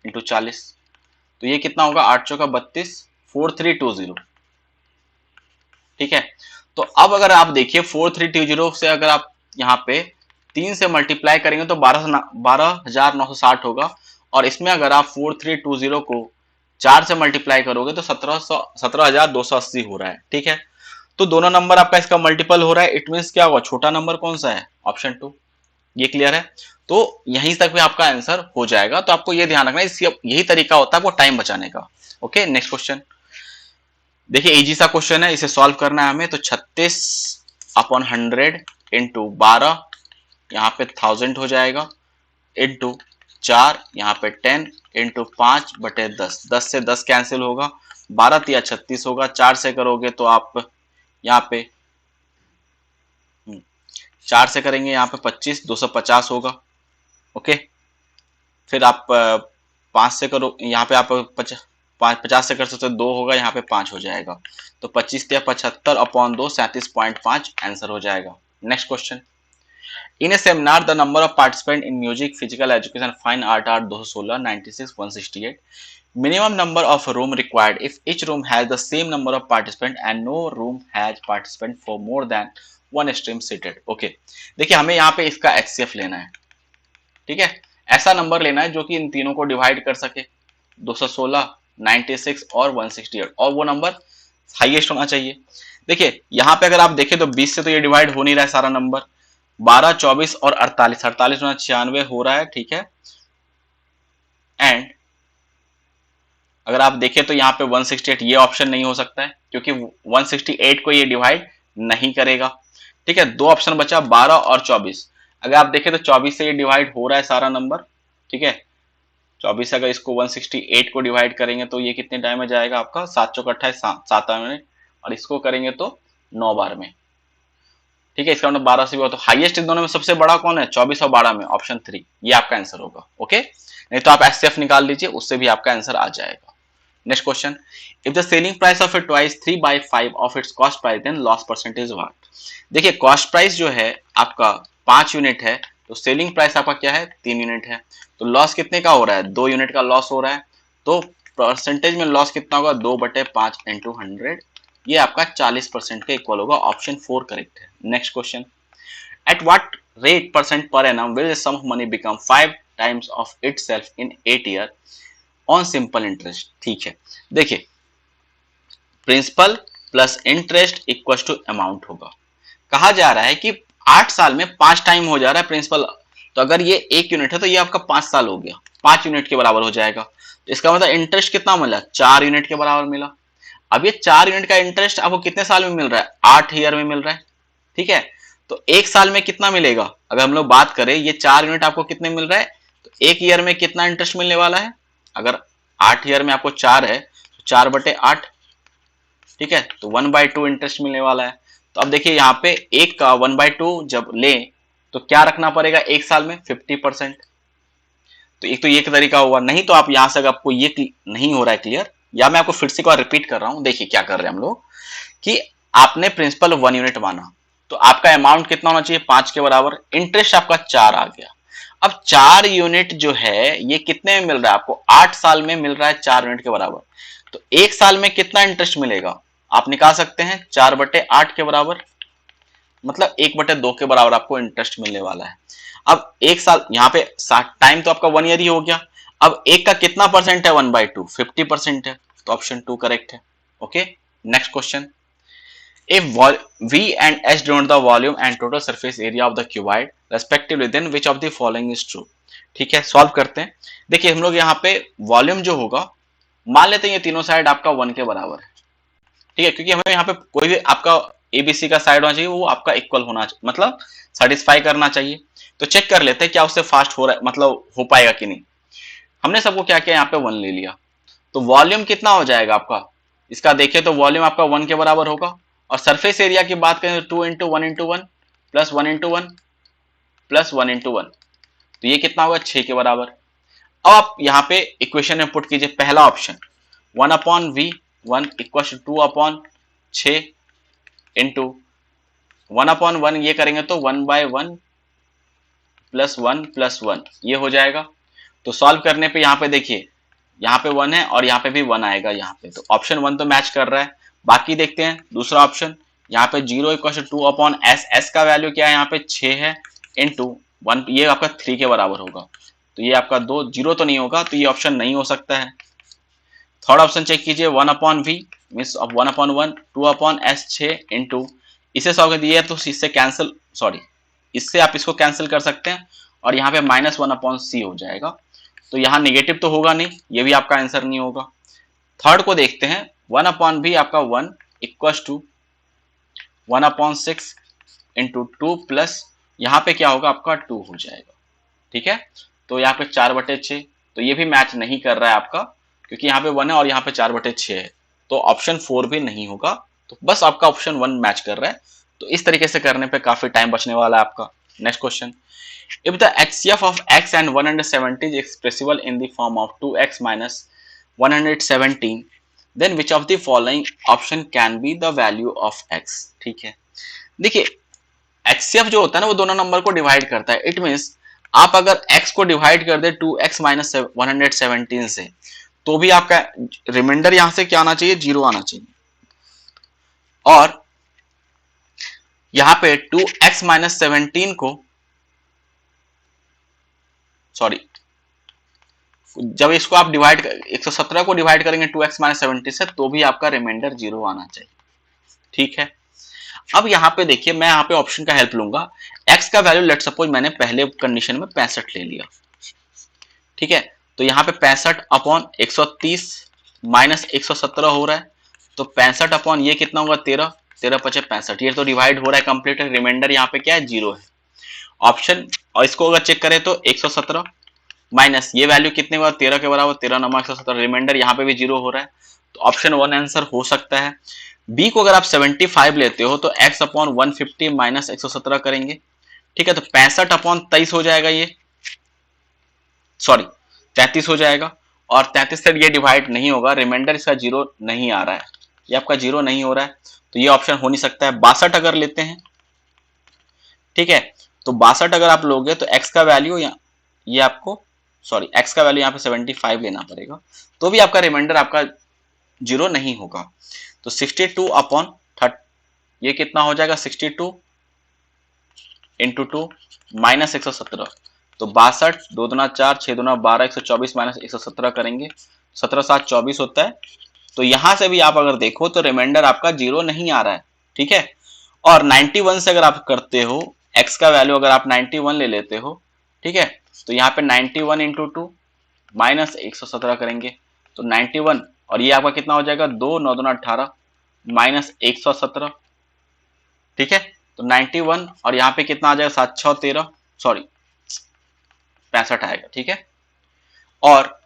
इंटू 40, तो ये कितना होगा, 8 चौका 32, 4320, ठीक है। तो अब अगर आप देखिए 4320 से अगर आप यहाँ पे 3 से मल्टीप्लाई करेंगे तो 12,960 होगा, और इसमें अगर आप 4320 को 4 से मल्टीप्लाई करोगे तो 17,280 हो रहा है, ठीक है। तो दोनों नंबर आपका इसका मल्टीपल हो रहा है, इट मीन क्या होगा, छोटा नंबर कौन सा है, ऑप्शन 2। ये क्लियर है। तो यहीं तक भी आपका आंसर हो जाएगा। तो आपको ये ध्यान रखना है, यही तरीका होता है आपको टाइम बचाने का। ओके, नेक्स्ट क्वेश्चन देखिए, इजी सा क्वेश्चन है, इसे सॉल्व करना है हमें। तो 36/100 इंटू 12, यहाँ पे 1000 हो जाएगा, इंटू 4, यहाँ पे 10, इंटू 5/10, 10 से 10 कैंसिल होगा, 12 तिया 36 होगा, 4 से करोगे तो आप यहाँ पे 4 से करेंगे, यहाँ पे 25, 250 होगा, ओके। फिर आप 5 से करो, यहाँ पे आप 50 से कर सकते हो, 2 होगा, यहाँ पे 5 हो जाएगा, तो 25 तिया 75/2, 37.5 आंसर हो जाएगा। Next question, in a seminar the number of participant in music, physical education, fine art are 216, 96, 168। Minimum number of room required if each room has the same number of participant and no room has participant for more than one stream seated. Okay, देखिए हमें यहाँ पे इसका HCF लेना है, ठीक है। ऐसा नंबर लेना है जो कि इन तीनों को डिवाइड कर सके, 216, 96 और 168, और वो नंबर हाईएस्ट होना चाहिए। देखिए यहाँ पे अगर आप देखें तो 20 से तो ये डिवाइड हो नहीं रहा है सारा नंबर, 12, 24 और 48, 48 96 हो रहा है, ठीक है। एंड अगर आप देखें तो यहाँ पे 168 ये ऑप्शन नहीं हो सकता है, क्योंकि 168 को ये डिवाइड नहीं करेगा, ठीक है। दो ऑप्शन बचा, 12 और 24। अगर आप देखें तो 24 से ये डिवाइड हो रहा है सारा नंबर, ठीक है। 24 से अगर इसको 168 को डिवाइड करेंगे तो ये कितने टाइम में जाएगा आपका, 7 चौक 28, 7 में, और इसको करेंगे तो 9 बार में, ठीक है। इसका मतलब 12 से भी हो, तो हाईएस्ट इन दोनों में सबसे बड़ा कौन है, 24 और 12 में, ऑप्शन 3 ये आपका आंसर होगा। ओके, नहीं तो आप एचसीएफ निकाल लीजिए, उससे भी आपका आंसर आ जाएगा। Next question, if the selling price of a toys 3/5 of its cost price then loss percentage what. देखिए कॉस्ट प्राइस जो है आपका 5 यूनिट है, तो सेलिंग प्राइस आपका क्या है, 3 यूनिट है, तो लॉस कितने का हो रहा है, 2 यूनिट का लॉस हो रहा है, तो परसेंटेज में लॉस कितना होगा, 2/5 इंटू 100, ये आपका 40% के इक्वल होगा, ऑप्शन 4 करेक्ट है। Next question, at what rate percent per annum will the sum of money become 5 times of itself in 8 year on simple interest. ठीक है, देखिए principal plus interest equal to amount होगा। कहा जा रहा है कि 8 साल में 5 टाइम हो जा रहा है प्रिंसिपल, तो अगर ये 1 यूनिट है तो ये आपका 5 साल हो गया, 5 यूनिट के बराबर हो जाएगा, तो इसका मतलब इंटरेस्ट कितना मिला, 4 यूनिट के बराबर मिला। अब ये 4 यूनिट का इंटरेस्ट आपको कितने साल में मिल रहा है, 8 ईयर में मिल रहा है, ठीक है। तो 1 साल में कितना मिलेगा, अगर हम लोग बात करें ये 4 यूनिट आपको कितने मिल रहा है, तो 1 ईयर में कितना इंटरेस्ट मिलने वाला है, अगर 8 ईयर में आपको 4 है तो 4/8, ठीक है, तो 1/2 इंटरेस्ट मिलने वाला है। तो अब देखिए यहाँ पे 1 का 1/2 जब ले तो क्या रखना पड़ेगा, 1 साल में 50%। तो एक तो ये तरीका हुआ, नहीं तो आप यहां से अगर आपको ये नहीं हो रहा है क्लियर, या मैं आपको फिर से एक बार रिपीट कर रहा हूं, देखिए क्या कर रहे हैं हम लोग कि आपने प्रिंसिपल 1 यूनिट माना, तो आपका अमाउंट कितना होना चाहिए, 5 के बराबर, इंटरेस्ट आपका 4 आ गया। अब 4 यूनिट जो है ये कितने में मिल रहा है आपको, 8 साल में मिल रहा है 4 यूनिट के बराबर, तो 1 साल में कितना इंटरेस्ट मिलेगा, आप निकाल सकते हैं 4/8 के बराबर, मतलब 1/2 के बराबर आपको इंटरेस्ट मिलने वाला है। अब 1 साल यहाँ पे टाइम तो आपका 1 ईयर ही हो गया, अब 1 का कितना परसेंट है, 1/2, 50% है, तो ऑप्शन 2 करेक्ट है। Okay, next question, if V and H denote the volume and total surface area of the cuboid respectively then which of the following is true। ठीक है, सॉल्व करते हैं। देखिए हम लोग यहाँ पे वॉल्यूम जो होगा, मान लेते हैं ये तीनों साइड आपका 1 के बराबर है, ठीक है, क्योंकि हमें यहाँ पे कोई भी आपका एबीसी का साइड होना चाहिए, वो आपका इक्वल होना चाहिए, मतलब सेटिस्फाई करना चाहिए। तो चेक कर लेते हैं क्या उससे फास्ट हो रहा है, मतलब हो पाएगा कि नहीं। हमने सबको क्या किया, यहाँ पे 1 ले लिया, तो वॉल्यूम कितना हो जाएगा आपका, इसका देखिए तो वॉल्यूम आपका 1 के बराबर होगा, और सरफेस एरिया की बात करें तो 2 इंटू 1 प्लस 1 प्लस 1, तो ये कितना होगा, 6 के बराबर। अब आप यहाँ पे इक्वेशन में पुट कीजिए पहला option, 1/V1 equal to 2/6 into 1/1, ये करेंगे तो 1/1 +1 ये हो जाएगा। तो सॉल्व करने पे यहाँ पे देखिए, यहाँ पे 1 है और यहाँ पे भी 1 आएगा यहाँ पे, तो ऑप्शन 1 तो मैच कर रहा है। बाकी देखते हैं दूसरा ऑप्शन, यहाँ पे 0 इक्वल टू 2/s, s का वैल्यू क्या है यहाँ पे 6 है, इंटू 1, ये आपका 3 के बराबर होगा, तो ये आपका 2 0 तो नहीं होगा, तो ये ऑप्शन नहीं हो सकता है। थर्ड ऑप्शन चेक कीजिए, 1/v मीन्स 1/1 2/s 6 इंटू, इसे सॉल्व कर दिए तो इससे कैंसिल, सॉरी इससे आप इसको कैंसिल कर सकते हैं, और यहाँ पे -1/c हो जाएगा, तो यहाँ नेगेटिव तो होगा नहीं, ये भी आपका आंसर नहीं होगा। थर्ड को देखते हैं, 1/v आपका 1 इक्वल टू 1/6 इंटू 2 प्लस यहाँ पे क्या होगा आपका 2 हो जाएगा, ठीक है। तो यहाँ पे 4/6, तो ये भी मैच नहीं कर रहा है आपका, क्योंकि यहाँ पे 1 है और यहाँ पे 4/6 है, तो ऑप्शन 4 भी नहीं होगा, तो बस आपका ऑप्शन 1 मैच कर रहा है। तो इस तरीके से करने पे काफी टाइम बचने वाला है आपका। Next question, if the HCF of x and 170 is expressible in the form of 2x minus 117 then which of the following option can be the value of x। ठीक है, देखिए HCF जो होता है ना वो दोनों नंबर को डिवाइड करता है, इट मीन्स आप अगर x को डिवाइड कर दे 2x माइनस 117 से, तो भी आपका रिमाइंडर यहां से क्या आना चाहिए, 0 आना चाहिए, और यहां पे 2x माइनस 17 को, सॉरी जब इसको आप डिवाइड 117 को डिवाइड करेंगे 2x माइनस 70 से, तो भी आपका रिमाइंडर 0 आना चाहिए, ठीक है। अब यहाँ पे देखिए मैं यहाँ पे ऑप्शन का हेल्प लूंगा, x का वैल्यू लेट सपोज मैंने पहले कंडीशन में 65 ले लिया, ठीक है, तो यहाँ पे 65/130 माइनस 117 हो रहा है, तो 65 ये कितना होगा 13, 13×5 = 65, ये तो डिवाइड हो रहा है कंप्लीट, रिमाइंडर यहाँ पे क्या है 0 है। ऑप्शन, और इसको अगर चेक करें तो 117 माइनस ये वैल्यू कितने हुआ, 13 के बराबर, 13 नमा 117, रिमाइंडर यहाँ पे भी 0 हो रहा है, तो ऑप्शन 1 आंसर हो सकता है। बी को अगर आप 75 लेते हो तो x अपॉन 150 माइनस 117 करेंगे, ठीक है, तो 65 अपॉन 23 हो जाएगा, ये सॉरी 33 हो जाएगा, और 33 से ये डिवाइड नहीं होगा, रिमाइंडर इसका 0 नहीं आ रहा है, ये आपका 0 नहीं हो रहा है, तो ये ऑप्शन हो नहीं सकता है। 62 अगर लेते हैं, ठीक है, तो 62 अगर आप लोगे तो x का वैल्यू ये आपको सॉरी x का वैल्यू यहाँ पे 75 लेना पड़ेगा, तो भी आपका रिमाइंडर आपका 0 नहीं होगा। तो 62 अपॉन 30 ये कितना हो जाएगा, 62 इंटू 2 माइनस 117, तो 62, 2 दूना 4, 6 दूना 12, 124 माइनस 117 करेंगे, 17 7 24 होता है। तो यहां से भी आप अगर देखो तो रिमाइंडर आपका 0 नहीं आ रहा है, ठीक है। और 91 से अगर आप करते हो, x का वैल्यू अगर आप 91 ले लेते हो, ठीक है, तो यहाँ पे 91 इंटू 2 माइनस 117 करेंगे, तो 91, और ये आपका कितना हो जाएगा, 2 9 दूना 18 माइनस 117, ठीक है, तो 91, और यहाँ पे कितना आ जाएगा, 7 6 13, सॉरी 65 आएगा, ठीक है। और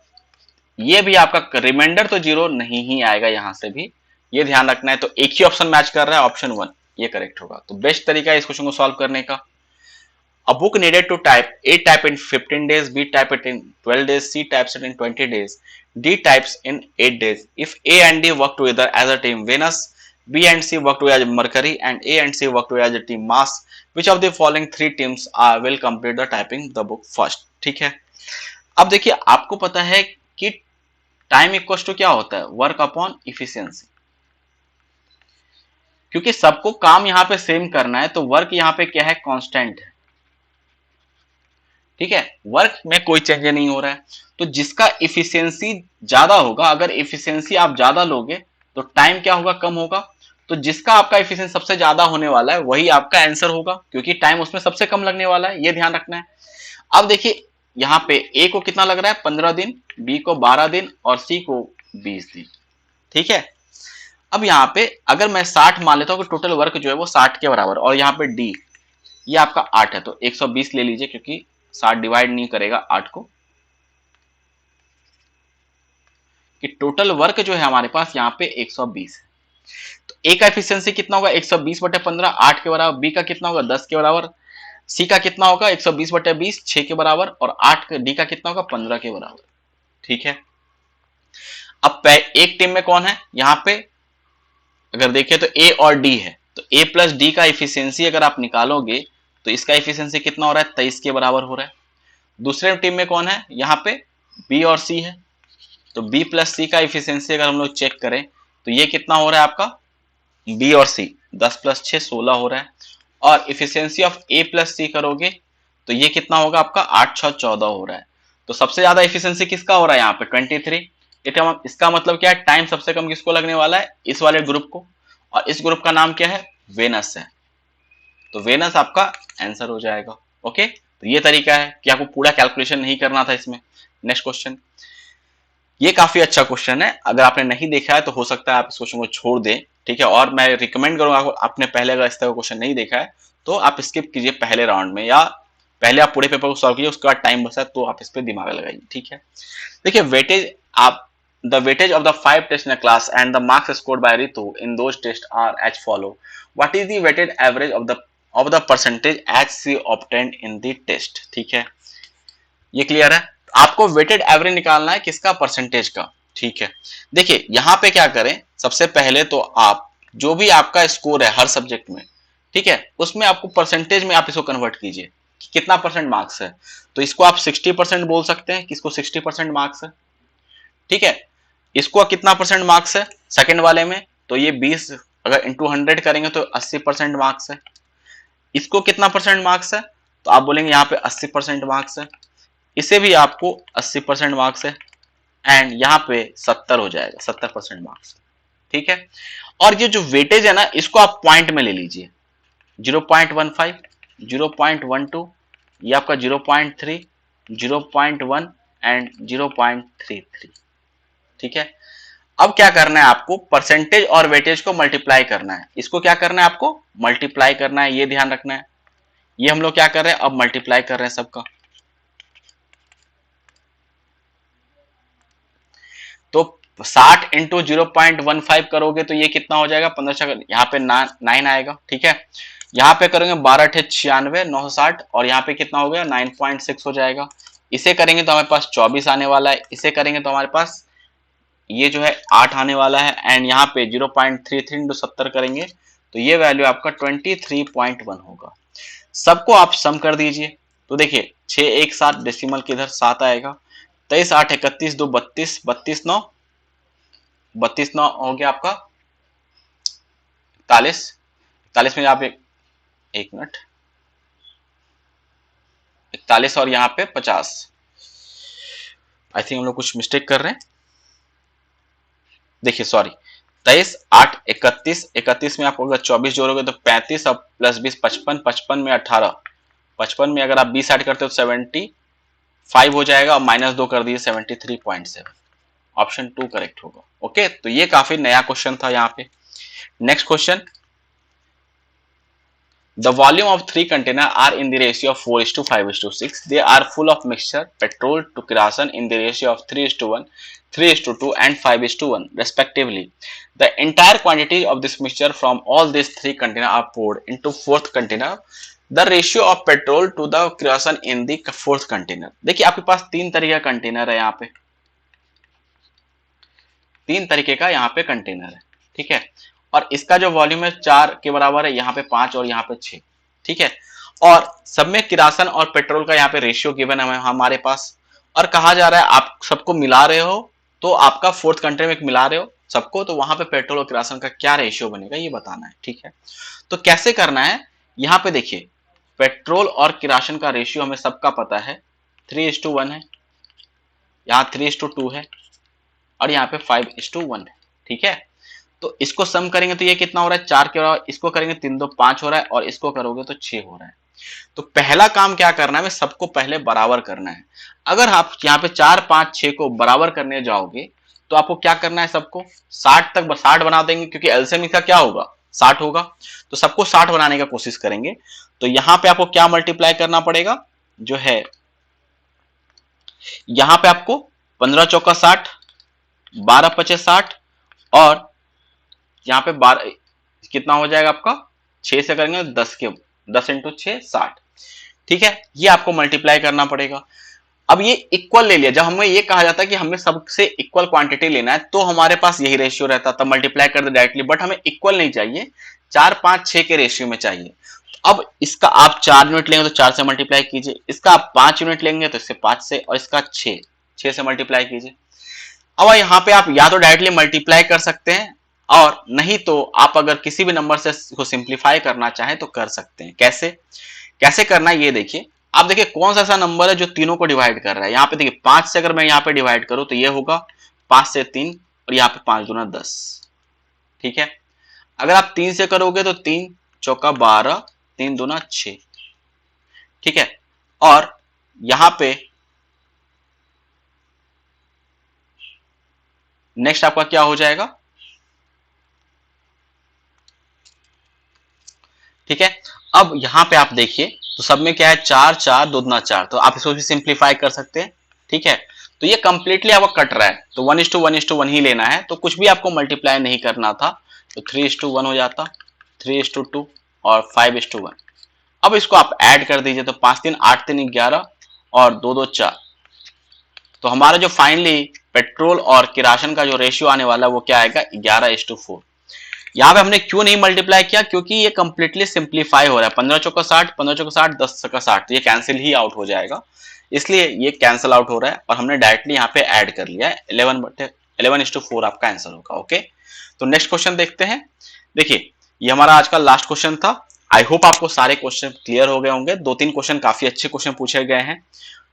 ये भी आपका रिमाइंडर तो 0 नहीं ही आएगा यहां से भी, ये ध्यान रखना है। तो एक ही ऑप्शन मैच कर रहा है, ऑप्शन 1 ये करेक्ट होगा। तो बेस्ट तरीका है इस क्वेश्चन को सॉल्व करने का। A book needed to type, A type in 15 days, B type it in 12 days, C types it in 20 days, D types in 8 days. If A and D work together as a team Venus, B and C work together as Mercury, and A and C work together as a team Mars, which of the following three teams will complete the typing the book first? ठीक है, अब देखिए आपको पता है कि time equal to क्या होता है, वर्क अपॉन इफिशियंसी। क्योंकि सबको काम यहां पे सेम करना है, तो वर्क यहां पे क्या है, कांस्टेंट है, ठीक है, वर्क में कोई चेंज नहीं हो रहा है। तो जिसका इफिशियंसी ज्यादा होगा, अगर इफिशियंसी आप ज्यादा लोगे तो टाइम क्या होगा, कम होगा। तो जिसका आपका इफिशियंसी सबसे ज्यादा होने वाला है वही आपका आंसर होगा, क्योंकि टाइम उसमें सबसे कम लगने वाला है, ये ध्यान रखना है। अब देखिए यहाँ पे ए को कितना लग रहा है, 15 दिन, बी को 12 दिन, और सी को 20 दिन, ठीक है। अब यहाँ पे अगर मैं 60 मान लेता हूँ कि टोटल वर्क जो है वो 60 के बराबर, और यहाँ पे डी ये आपका 8 है, तो 120 ले लीजिए, क्योंकि 60 डिवाइड नहीं करेगा 8 को, कि टोटल वर्क जो है हमारे पास यहाँ पे 120 है। तो ए का एफिशिएंसी कितना होगा, 120 बटे 15 8 के बराबर, बी का कितना होगा 10 के बराबर, सी का कितना होगा 120 बटे 20 6 के बराबर, और 8 डी का कितना होगा 15 के बराबर, ठीक है। अब एक टीम में कौन है, यहाँ पे अगर देखें तो ए और डी है, तो ए प्लस डी का एफिशिएंसी अगर आप निकालोगे तो इसका एफिशिएंसी कितना हो रहा है, 23 के बराबर हो रहा है। दूसरे टीम में कौन है, यहाँ पे बी और सी है, तो बी प्लस सी का एफिशिएंसी अगर हम लोग चेक करें तो ये कितना हो रहा है आपका, बी और सी 10 प्लस 6 16 हो रहा है, और एफिशिएंसी ऑफ ए प्लस सी करोगे तो ये कितना होगा आपका 8 6 14 हो रहा है। तो सबसे ज्यादा एफिशिएंसी किसका हो रहा है यहाँ पे 23। इसका मतलब क्या है, टाइम सबसे कम किसको लगने वाला है, इस वाले ग्रुप को, और इस ग्रुप का नाम क्या है, वेनस है, तो वेनस आपका आंसर हो जाएगा। ओके, तो ये तरीका है कि आपको पूरा कैलकुलेशन नहीं करना था इसमें। नेक्स्ट क्वेश्चन, ये काफी अच्छा क्वेश्चन है, अगर आपने नहीं देखा है तो हो सकता है आप इस क्वेश्चन को छोड़ दें, ठीक है, और मैं रिकमेंड करूंगा आपने पहले अगर इस तरह का क्वेश्चन नहीं देखा है तो आप स्किप कीजिए पहले राउंड में, या पहले आप पूरे पेपर को सॉल्व कीजिए, उसके बाद टाइम बचा तो आप इस पर दिमाग लगाइए, ठीक है। देखिए वेटेज, आप the weightage of the 5 tests in a class and the marks scored by Ritu in those tests are as follow. What is the weighted average of the percentage as she obtained in the test? ठीक है, ये clear है। आपको weighted average निकालना है किसका, percentage का, ठीक है। देखिए यहाँ पे क्या करें, सबसे पहले तो आप जो भी आपका स्कोर है हर सब्जेक्ट में, ठीक है, उसमें आपको परसेंटेज में आप इसको कन्वर्ट कीजिए कि कितना परसेंट मार्क्स है। तो इसको आप 60% बोल सकते हैं कि इसको 60% मार्क्स है, ठीक है। इसको कितना परसेंट मार्क्स है सेकंड वाले में, तो ये 20 अगर इंटू 100 करेंगे तो 80% मार्क्स है। इसको कितना परसेंट मार्क्स है, तो आप बोलेंगे यहाँ पे 80% मार्क्स है, इसे भी आपको 80% मार्क्स है, एंड यहाँ पे 70 हो जाएगा, 70% मार्क्स, ठीक है। और ये जो वेटेज है ना, इसको आप पॉइंट में ले लीजिए, 0.15 0.12, ये आपका 0.3 0.1 एंड 0.33, ठीक है। अब क्या करना है आपको, परसेंटेज और वेटेज को मल्टीप्लाई करना है, इसको क्या करना है आपको मल्टीप्लाई करना है, ये ध्यान रखना है। ये हम लोग क्या कर रहे हैं, अब मल्टीप्लाई कर रहे हैं सबका। तो 60 इंटू 0.15 करोगे तो ये कितना हो जाएगा, 15, यहाँ पे 9 आएगा। ठीक है, यहाँ पे करेंगे 12 × 96 960, और यहाँ पे कितना हो गया 9.6 हो जाएगा। इसे करेंगे तो हमारे पास 24 आने वाला है, इसे करेंगे तो हमारे पास ये जो है 8 आने वाला है, एंड यहाँ पे 0.33 इंटू 70 करेंगे तो ये वैल्यू आपका 23.1 होगा। सबको आप सम कर दीजिए, तो देखिए 6 1 7 डेसिमल के इधर 7 आएगा, 23 8 31 2 32, 32 9 हो गया आपका 41। 41 में आप एक मिनट, 41 और यहाँ पे 50, आई थिंक हम लोग कुछ मिस्टेक कर रहे हैं। देखिए सॉरी, 23 8 31, 31 में आपको अगर 24 जोड़ोगे तो 35 और प्लस 20 55, 55 में 18, 55 में अगर आप 20 ऐड करते हो तो 75 हो जाएगा, और -2 कर दिए 73.7। ऑप्शन 2 करेक्ट होगा। ओके, तो ये काफी नया क्वेश्चन था यहाँ पे। Next question, the volume of 3 containers are in the ratio of 4:5:6. They are full of mixture petrol to kerosene in the ratio of 3:1, 3:2 and 5:1 respectively. The entire quantity of this mixture from all these 3 containers are poured into fourth container. The ratio of petrol to the kerosene in the fourth container. देखिए आपके पास 3 तरीके का container है, यहाँ पे 3 तरीके का यहाँ पे कंटेनर है। ठीक है, और इसका जो वॉल्यूम है 4 के बराबर है, यहाँ पे 5 और यहाँ पे 6। ठीक है, और सब में किरासन और पेट्रोल का यहाँ पे रेशियो गिवन है हमारे पास, और कहा जा रहा है आप सबको मिला रहे हो, तो आपका फोर्थ कंट्री में मिला रहे हो सबको, तो वहां पे पेट्रोल और किरासन का क्या रेशियो बनेगा ये बताना है। ठीक है, तो कैसे करना है, यहाँ पे देखिए पेट्रोल और किरासन का रेशियो हमें सबका पता है 3:1 है, यहाँ 3:2 है, और यहाँ पे 5:1 है। ठीक है, तो इसको सम करेंगे तो ये कितना हो रहा है 4 के बराबर, इसको करेंगे 3 2 5 हो रहा है, और इसको करोगे तो 6 हो रहा है। तो पहला काम क्या करना है, सबको पहले बराबर करना है। अगर आप यहाँ पे 4 5 6 को बराबर करने जाओगे तो आपको क्या करना है, सबको 60 तक 60 बना देंगे, क्योंकि एलसीएम इसका क्या होगा 60 होगा, तो सबको 60 बनाने का कोशिश करेंगे। तो यहाँ पे आपको क्या मल्टीप्लाई करना पड़ेगा, जो है यहाँ पे आपको 15 चौका 60, 12 पचे 60, और यहाँ पे 12 कितना हो जाएगा आपका 6 से करेंगे 10 इंटू 6 60। ठीक है, ये आपको मल्टीप्लाई करना पड़ेगा। अब ये इक्वल ले लिया, जब हमें ये कहा जाता है कि हमें सबसे इक्वल क्वांटिटी लेना है तो हमारे पास यही रेशियो रहता, तब मल्टीप्लाई कर दे डायरेक्टली, बट हमें इक्वल नहीं चाहिए, 4 5 6 के रेशियो में चाहिए। अब इसका आप 4 यूनिट लेंगे तो 4 से मल्टीप्लाई कीजिए, इसका आप 5 यूनिट लेंगे तो इससे 5 से, और इसका 6 से मल्टीप्लाई कीजिए। अब यहाँ पे आप या तो डायरेक्टली मल्टीप्लाई कर सकते हैं, और नहीं तो आप अगर किसी भी नंबर से को सिंप्लीफाई करना चाहें तो कर सकते हैं। कैसे कैसे करना है ये देखिए, आप देखिए कौन सा ऐसा नंबर है जो तीनों को डिवाइड कर रहा है। यहाँ पे देखिए 5 से अगर मैं यहाँ पे डिवाइड करूं तो ये होगा 5 से 3, और यहाँ पे 5 दूना 10। ठीक है, अगर आप 3 से करोगे तो 3 चौका 12, 3 दूना 6। ठीक है, और यहाँ पे नेक्स्ट आपका क्या हो जाएगा, ठीक है, अब यहाँ पे आप देखिए तो सब में क्या है 4 4 2 दूना 4, तो आप इसको भी सिंप्लीफाई कर सकते हैं। ठीक है, तो ये कंप्लीटली आपका कट रहा है, तो 1:1:1 ही लेना है, तो कुछ भी आपको मल्टीप्लाई नहीं करना था, तो 3:1 हो जाता, 3:2 और 5:1। अब इसको आप ऐड कर दीजिए, तो 5 3 8 3 11 और 2 2 4, तो हमारा जो फाइनली पेट्रोल और किरासन का जो रेशियो आने वाला है वो क्या आएगा 11:4। यहाँ पे हमने क्यों नहीं मल्टीप्लाई किया, क्योंकि ये कंप्लीटली सिंप्लीफाई हो रहा है, 15 चौका 60, 15 चौका 60, 10 चौका 60, तो ये कैंसिल ही आउट हो जाएगा, इसलिए ये कैंसिल आउट हो रहा है, और हमने डायरेक्टली यहाँ पे ऐड कर लिया है 11:4 आपका आंसर होगा। ओके, तो नेक्स्ट क्वेश्चन देखते हैं। देखिए ये हमारा आज का लास्ट क्वेश्चन था, आई होप आपको सारे क्वेश्चन क्लियर हो गए होंगे। 2-3 क्वेश्चन काफी अच्छे क्वेश्चन पूछे गए हैं,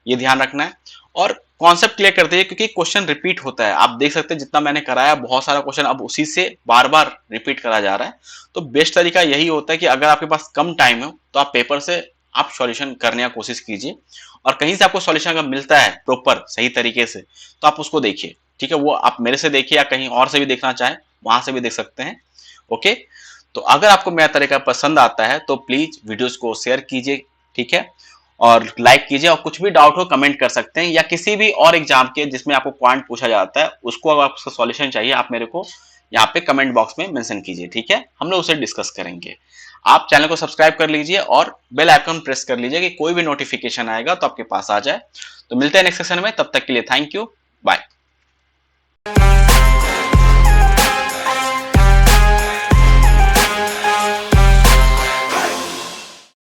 ये ध्यान रखना है, और कॉन्सेप्ट क्लियर करते हैं, क्योंकि क्वेश्चन रिपीट होता है। आप देख सकते हैं जितना मैंने कराया बहुत सारा क्वेश्चन अब उसी से बार बार रिपीट करा जा रहा है, तो बेस्ट तरीका यही होता है कि अगर आपके पास कम टाइम हो तो आप पेपर से आप सॉल्यूशन करने की कोशिश कीजिए, और कहीं से आपको सॉल्यूशन अगर मिलता है प्रॉपर सही तरीके से तो आप उसको देखिए। ठीक है, वो आप मेरे से देखिए या कहीं और से भी देखना चाहें वहां से भी देख सकते हैं। ओके, तो अगर आपको मेरा तरीका पसंद आता है तो प्लीज वीडियोस को शेयर कीजिए, ठीक है, और लाइक कीजिए, और कुछ भी डाउट हो कमेंट कर सकते हैं, या किसी भी और एग्जाम के जिसमें आपको क्वांट पूछा जाता है उसको अगर आपको सॉल्यूशन चाहिए आप मेरे को यहाँ पे कमेंट बॉक्स में मेंशन कीजिए, ठीक है, हम लोग उसे डिस्कस करेंगे। आप चैनल को सब्सक्राइब कर लीजिए और बेल आइकन प्रेस कर लीजिए कि कोई भी नोटिफिकेशन आएगा तो आपके पास आ जाए। तो मिलते हैं नेक्स्ट सेशन में, तब तक के लिए थैंक यू, बाय।